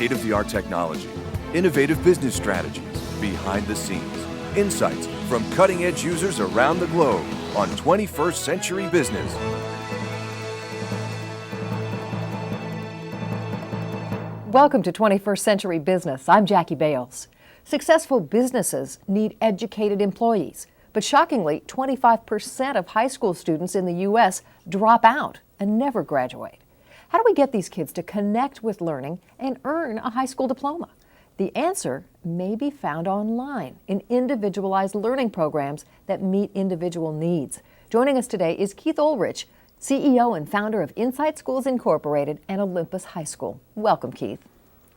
state-of-the-art technology, innovative business strategies, behind the scenes, insights from cutting-edge users around the globe on 21st Century Business. Welcome to 21st Century Business. I'm Jackie Bales. Successful businesses need educated employees, but shockingly, 25% of high school students in the U.S. drop out and never graduate. How do we get these kids to connect with learning and earn a high school diploma? The answer may be found online in individualized learning programs that meet individual needs. Joining us today is Keith Oelrich, CEO and founder of Insight Schools Incorporated and Olympus High School. Welcome, Keith.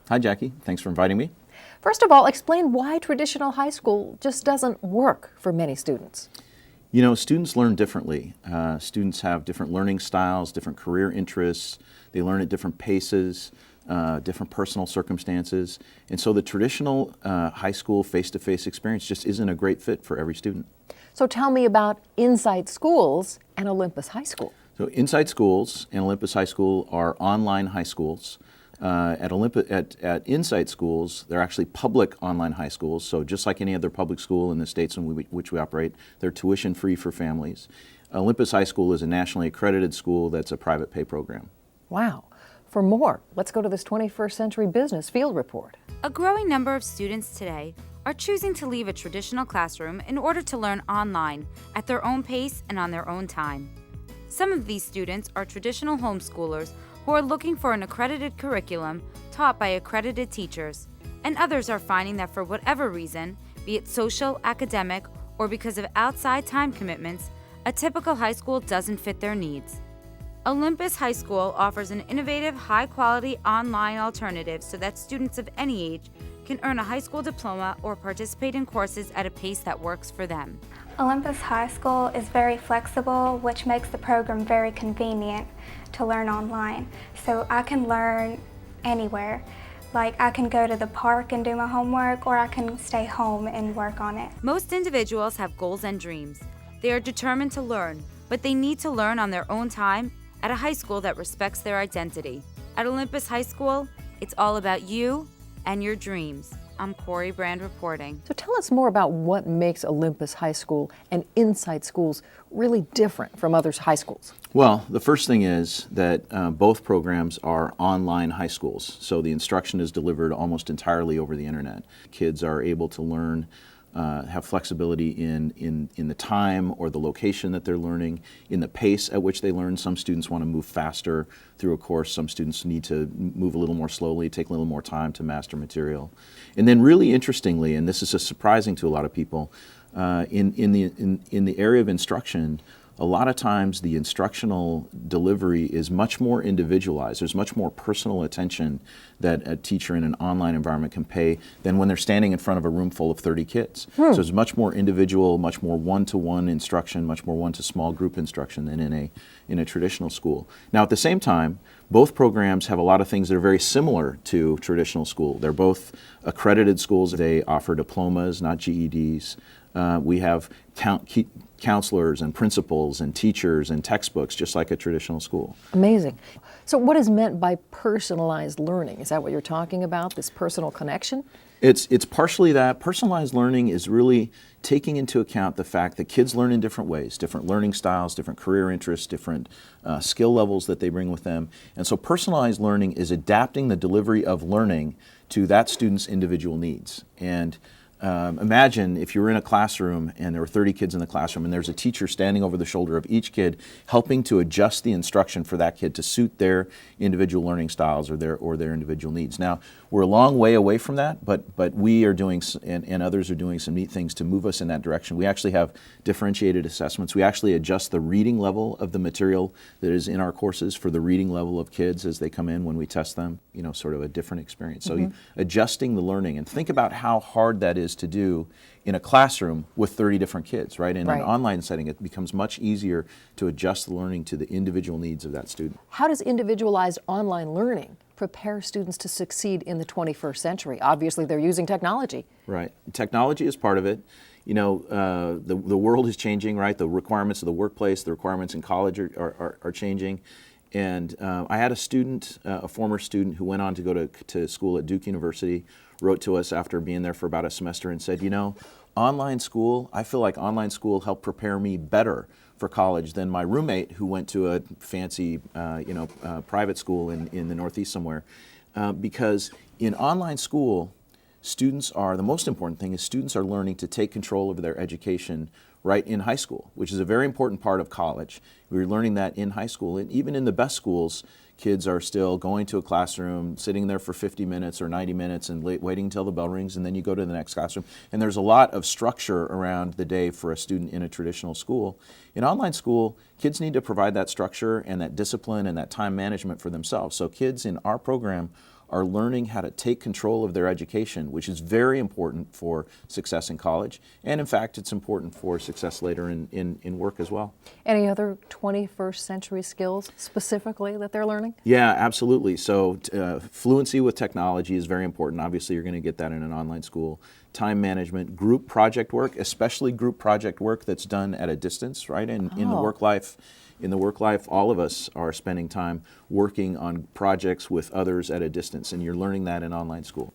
Hi, Jackie. Thanks for inviting me. First of all, explain why traditional high school just doesn't work for many students. You know, students learn differently. Students have different learning styles, different career interests. They learn at different paces, different personal circumstances. And so the traditional high school face-to-face experience just isn't a great fit for every student. So tell me about Insight Schools and Olympus High School. So Insight Schools and Olympus High School are online high schools. At Insight Schools, they're actually public online high schools. So just like any other public school in the states in which we operate, they're tuition free for families. Olympus High School is a nationally accredited school that's a private pay program. Wow. For more, let's go to this 21st Century Business Field Report. A growing number of students today are choosing to leave a traditional classroom in order to learn online at their own pace and on their own time. Some of these students are traditional homeschoolers who are looking for an accredited curriculum taught by accredited teachers, and others are finding that for whatever reason, be it social, academic, or because of outside time commitments, a typical high school doesn't fit their needs. Olympus High School offers an innovative, high-quality online alternative so that students of any age can earn a high school diploma or participate in courses at a pace that works for them. Olympus High School is very flexible, which makes the program very convenient to learn online. So I can learn anywhere. Like I can go to the park and do my homework, or I can stay home and work on it. Most individuals have goals and dreams. They are determined to learn, but they need to learn on their own time at a high school that respects their identity. At Olympus High School, it's all about you and your dreams. I'm Corey Brand reporting. So tell us more about what makes Olympus High School and Insight Schools really different from other high schools. Well, the first thing is that both programs are online high schools. So the instruction is delivered almost entirely over the internet. Kids are able to learn, have flexibility in the time or the location that they're learning, in the pace at which they learn. Some students want to move faster through a course. Some students need to move a little more slowly, take a little more time to master material. And then really interestingly, and this is surprising to a lot of people, in the area of instruction, a lot of times the instructional delivery is much more individualized. There's much more personal attention that a teacher in an online environment can pay than when they're standing in front of a room full of 30 kids. So it's much more individual, much more one-to-one instruction, much more one-to-small group instruction than in a traditional school. Now at the same time, both programs have a lot of things that are very similar to traditional school. They're both accredited schools. They offer diplomas, not GEDs. We have counselors and principals and teachers and textbooks, just like a traditional school. Amazing. So what is meant by personalized learning? Is that what you're talking about, this personal connection? It's partially that. Personalized learning is really taking into account the fact that kids learn in different ways, different learning styles, different career interests, different skill levels that they bring with them. And so personalized learning is adapting the delivery of learning to that student's individual needs. And imagine if you were in a classroom and there were 30 kids in the classroom and there's a teacher standing over the shoulder of each kid helping to adjust the instruction for that kid to suit their individual learning styles or their individual needs. Now, we're a long way away from that, but we are doing, and others are doing some neat things to move us in that direction. We actually have differentiated assessments. We actually adjust the reading level of the material that is in our courses for the reading level of kids as they come in when we test them, you know, sort of a different experience. So adjusting the learning, and think about how hard that is to do in a classroom with 30 different kids, right? In an online setting, it becomes much easier to adjust the learning to the individual needs of that student. How does individualized online learning prepare students to succeed in the 21st century? Obviously, they're using technology. Right. Technology is part of it. You know, the world is changing, right? The requirements of the workplace, the requirements in college are changing. And I had a student, a former student who went on to go to school at Duke University, wrote to us after being there for about a semester and said, you know, online school, I feel like online school helped prepare me better for college than my roommate who went to a fancy, private school in the Northeast somewhere. Because in online school, the most important thing is students are learning to take control of their education right in high school, which is a very important part of college. We're learning that in high school, and even in the best schools, kids are still going to a classroom, sitting there for 50 minutes or 90 minutes and waiting until the bell rings, and then you go to the next classroom. And there's a lot of structure around the day for a student in a traditional school. In online school, kids need to provide that structure and that discipline and that time management for themselves. So kids in our program are learning how to take control of their education, which is very important for success in college. And in fact, it's important for success later in work as well. Any other 21st century skills specifically that they're learning? Yeah, absolutely. So fluency with technology is very important. Obviously, you're going to get that in an online school. Time management, group project work, especially group project work that's done at a distance, right? In the work life, all of us are spending time working on projects with others at a distance, and you're learning that in online school.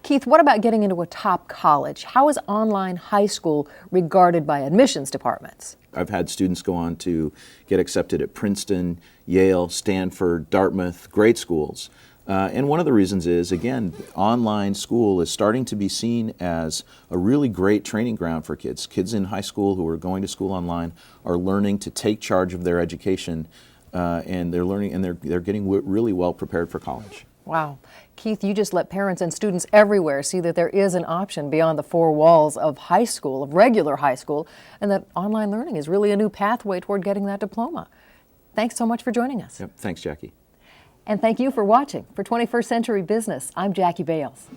Keith, what about getting into a top college? How is online high school regarded by admissions departments? I've had students go on to get accepted at Princeton, Yale, Stanford, Dartmouth, great schools. And one of the reasons is, again, online school is starting to be seen as a really great training ground for kids. Kids in high school who are going to school online are learning to take charge of their education, and they're learning, and they're getting really well prepared for college. Wow. Keith, you just let parents and students everywhere see that there is an option beyond the four walls of high school, of regular high school, and that online learning is really a new pathway toward getting that diploma. Thanks so much for joining us. Yep. Thanks, Jackie. And thank you for watching. For 21st Century Business, I'm Jackie Bales.